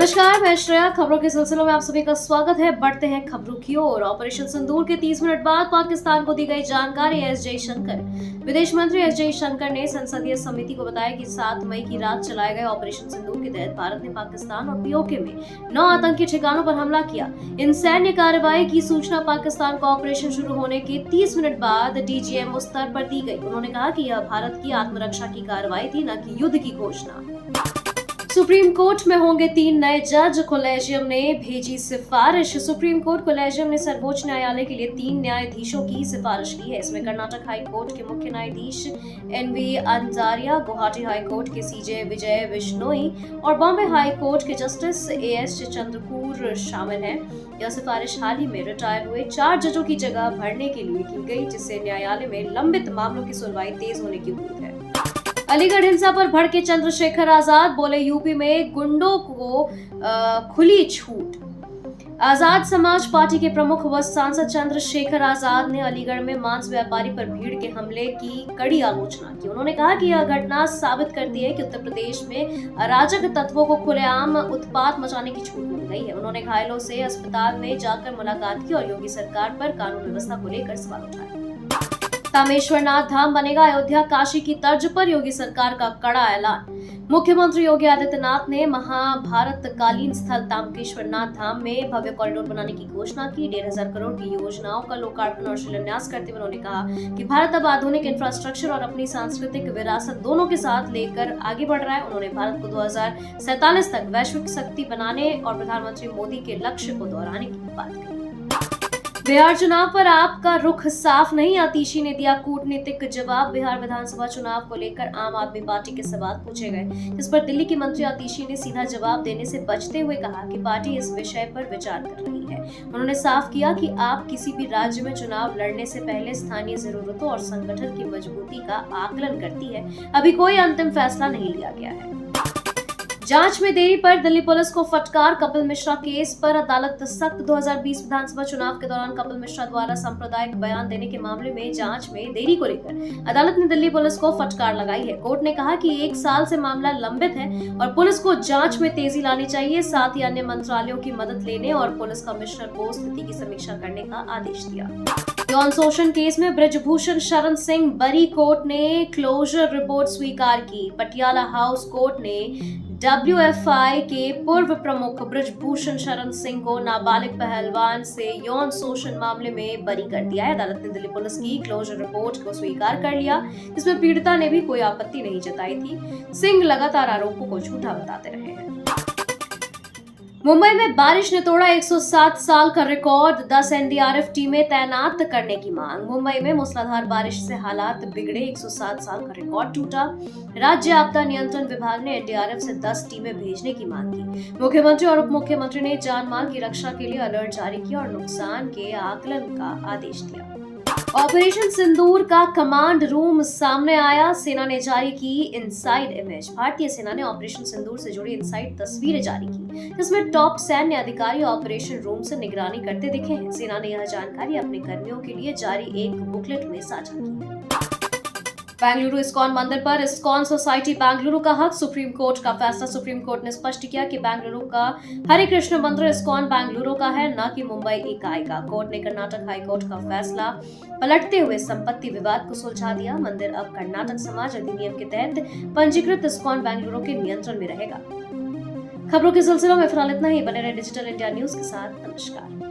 नमस्कार, मैं श्रेया। खबरों के सिलसिले में आप सभी का स्वागत है। बढ़ते हैं खबरों की ओर। ऑपरेशन सिंदूर के 30 मिनट बाद पाकिस्तान को दी गई जानकारी। एस जयशंकर विदेश मंत्री एस जयशंकर ने संसदीय समिति को बताया कि 7 मई की रात चलाए गए ऑपरेशन सिंदूर के तहत भारत ने पाकिस्तान और पीओके में 9 आतंकी ठिकानों पर हमला किया। इन सैन्य कार्रवाई की सूचना पाकिस्तान को ऑपरेशन शुरू होने के 30 मिनट बाद डीजीएमओ स्तर पर दी गई। उन्होंने कहा कि यह भारत की आत्मरक्षा की कार्रवाई थी, न कि युद्ध की घोषणा। सुप्रीम कोर्ट में होंगे 3 नए जज, कोलेजियम ने भेजी सिफारिश। सुप्रीम कोर्ट कोलेजियम ने सर्वोच्च न्यायालय के लिए 3 न्यायाधीशों की सिफारिश की है। इसमें कर्नाटक हाई कोर्ट के मुख्य न्यायाधीश N V Anjaria, Guwahati high court के सीजे विजय बिश्नोई और बॉम्बे हाई कोर्ट के जस्टिस एएस चंद्रचूड़ शामिल हैं। यह सिफारिश हाल ही में रिटायर हुए 4 जजों की जगह भरने के लिए की गई, जिससे न्यायालय में लंबित मामलों की सुनवाई तेज होने की उम्मीद है। अलीगढ़ हिंसा पर भड़के चंद्रशेखर आजाद, बोले यूपी में गुंडों को खुली छूट। आजाद समाज पार्टी के प्रमुख व सांसद चंद्रशेखर आजाद ने अलीगढ़ में मांस व्यापारी पर भीड़ के हमले की कड़ी आलोचना की। उन्होंने कहा कि यह घटना साबित करती है कि उत्तर प्रदेश में अराजक तत्वों को खुलेआम उत्पात मचाने की छूट मिल गई है। उन्होंने घायलों से अस्पताल में जाकर मुलाकात की और योगी सरकार पर कानून व्यवस्था को लेकर सवाल उठाए। तामेश्वरनाथ धाम बनेगा अयोध्या काशी की तर्ज पर, योगी सरकार का कड़ा ऐलान। मुख्यमंत्री योगी आदित्यनाथ ने महाभारत कालीन स्थल तामेश्वरनाथ धाम में भव्य कॉरिडोर बनाने की घोषणा की। 1,500 करोड़ की योजनाओं का लोकार्पण और शिलान्यास करते हुए उन्होंने कहा कि भारत अब आधुनिक इंफ्रास्ट्रक्चर और अपनी सांस्कृतिक विरासत दोनों के साथ लेकर आगे बढ़ रहा है। उन्होंने भारत को 2047 तक वैश्विक शक्ति बनाने और प्रधानमंत्री मोदी के लक्ष्य को दोहराने की बात कही। बिहार चुनाव पर आपका रुख साफ नहीं, आतिशी ने दिया कूटनीतिक जवाब। बिहार विधानसभा चुनाव को लेकर आम आदमी पार्टी के सवाल पूछे गए, जिस पर दिल्ली की मंत्री आतिशी ने सीधा जवाब देने से बचते हुए कहा कि पार्टी इस विषय पर विचार कर रही है। उन्होंने साफ किया कि आप किसी भी राज्य में चुनाव लड़ने से पहले स्थानीय जरूरतों और संगठन की मजबूती का आकलन करती है। अभी कोई अंतिम फैसला नहीं लिया गया है। जांच में देरी पर दिल्ली पुलिस को फटकार। कपिल मिश्रा केस पर अदालत सख्त। 2020 विधानसभा चुनाव के दौरान कपिल मिश्रा द्वारा सांप्रदायिक बयान देने के मामले में जांच में देरी को लेकर अदालत ने दिल्ली पुलिस को फटकार लगाई है। कोर्ट ने कहा कि 1 साल से मामला लंबित है और पुलिस को जांच में तेजी लानी चाहिए। साथ ही अन्य मंत्रालयों की मदद लेने और पुलिस कमिश्नर को स्थिति की समीक्षा करने का आदेश दिया। यौन शोषण केस में बृजभूषण शरण सिंह बरी, कोर्ट ने क्लोजर रिपोर्ट स्वीकार की। पटियाला हाउस कोर्ट ने WFI के पूर्व प्रमुख बृजभूषण शरण सिंह को नाबालिग पहलवान से यौन शोषण मामले में बरी कर दिया है। अदालत ने दिल्ली पुलिस की क्लोजर रिपोर्ट को स्वीकार कर लिया, जिसमें पीड़िता ने भी कोई आपत्ति नहीं जताई थी। सिंह लगातार आरोपों को झूठा बताते रहे हैं। मुंबई में बारिश ने तोड़ा 107 साल का रिकॉर्ड। 10 एनडीआरएफ टीमें तैनात करने की मांग। मुंबई में मूसलाधार बारिश से हालात बिगड़े, 107 साल का रिकॉर्ड टूटा। राज्य आपदा नियंत्रण विभाग ने एनडीआरएफ से 10 टीमें भेजने की मांग की। मुख्यमंत्री और उप मुख्यमंत्री ने जान माल की रक्षा के लिए अलर्ट जारी किया और नुकसान के आकलन का आदेश दिया। ऑपरेशन सिंदूर का कमांड रूम सामने आया। सेना ने जारी की इनसाइड इमेज। भारतीय सेना ने ऑपरेशन सिंदूर से जुड़ी इनसाइड तस्वीरें जारी की, जिसमें टॉप सैन्य अधिकारी ऑपरेशन रूम से निगरानी करते दिखे हैं। सेना ने यह जानकारी अपने कर्मियों के लिए जारी एक बुकलेट में साझा की है। बेंगलुरु इस्कॉन मंदिर पर इस्कॉन सोसाइटी बेंगलुरु का हक। सुप्रीम कोर्ट का फैसला। सुप्रीम कोर्ट ने स्पष्ट किया कि बेंगलुरु का हरे कृष्ण मंदिर इस्कॉन बेंगलुरु का है, न कि मुंबई इकाई का। कोर्ट ने कर्नाटक हाई कोर्ट का फैसला पलटते हुए संपत्ति विवाद को सुलझा दिया। मंदिर अब कर्नाटक समाज अधिनियम के तहत पंजीकृत इस्कॉन बेंगलुरु के नियंत्रण में रहेगा। खबरों के सिलसिले में फिलहाल इतना ही। बने रहे डिजिटल इंडिया न्यूज के साथ। नमस्कार।